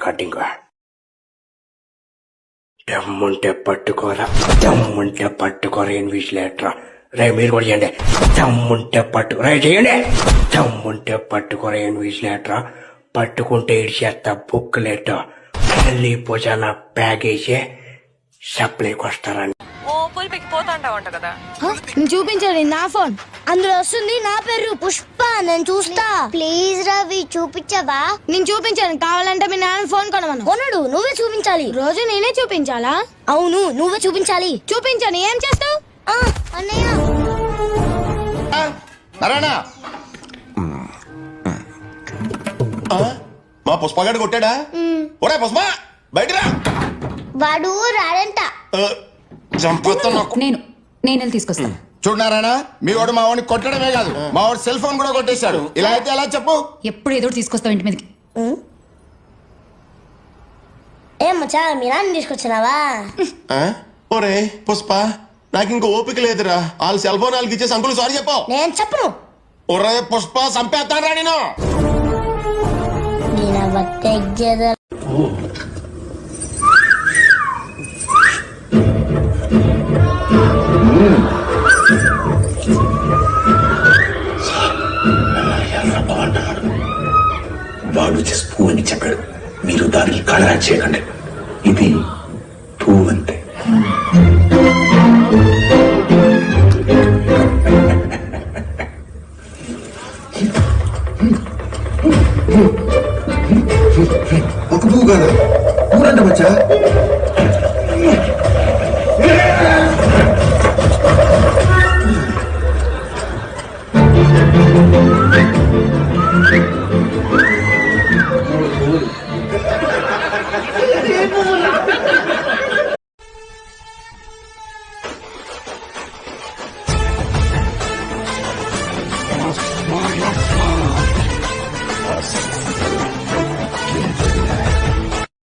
Cutting దమ్ముంటే పట్టుకోరా, దమ్ముంటే పట్టుకోరా ఇన్విజిలేటరా. రే మీరు కూడా చేయండి. దమ్ముంటే పట్టుకోరా చేయండి. దమ్ముంటే పట్టుకోరా ఇన్విజిలేటరా. పట్టుకుంటే ఇడిచేస్తా బుక్లెట్. మళ్ళీ భుజాన బ్యాగ్ వేసి సప్లైకి వస్తారని. నేను చూపించాలి నా ఫోన్, అందులో వస్తుంది నా పేరు పుష్ప. నేను చూస్తా. ప్లీజ్ రవి చూపించవా? నేను చూపించాను, కావాలంటే మీ నాన్న ఫోన్ కొనమను. కొనడు, నువ్వే చూపించాలి. రోజు నేనే చూపించాలా? అవును, నువ్వే చూపించాలి. చూపించాను, ఏం చేస్తావు? అన్నయ్య మా పుష్పగాడు కొట్టాడా? ఒరే పుష్ప బయటరా. వాడు రాడంట. చంపేస్తున్నా. నేను వెళ్ళి తీసుకొస్తాను. చూడు నారాయణ, మీ వాడు మా వాడిని కొట్టడమే కాదు, మా వాడు సెల్ ఫోన్ కూడా కొట్టేశాడు. ఇలా అయితే ఎలా చెప్పు? ఎప్పుడు ఏదో తీసుకొస్తావు ఇంటి మీదకి. ఏం మచ్చా, మీ నాన్న తీసుకొచ్చినావా? ఒరే పుష్ప, నాకు ఇంకో ఓపిక లేదురా. వాళ్ళ సెల్ ఫోన్ వాళ్ళకి ఇచ్చేసి అంకుల్ సారీ చెప్పావు. నేను చెప్పను. ఒరే పుష్ప చంపేస్తాను రా నేను. వాడు జస్ట్ పువ్వు అని చెప్పాడు, మీరు దానికి కలరా చేయకండి. ఇది పువ్వు అంతే. ఒక పువ్వు కాదు, ఊరంట మచ్చా.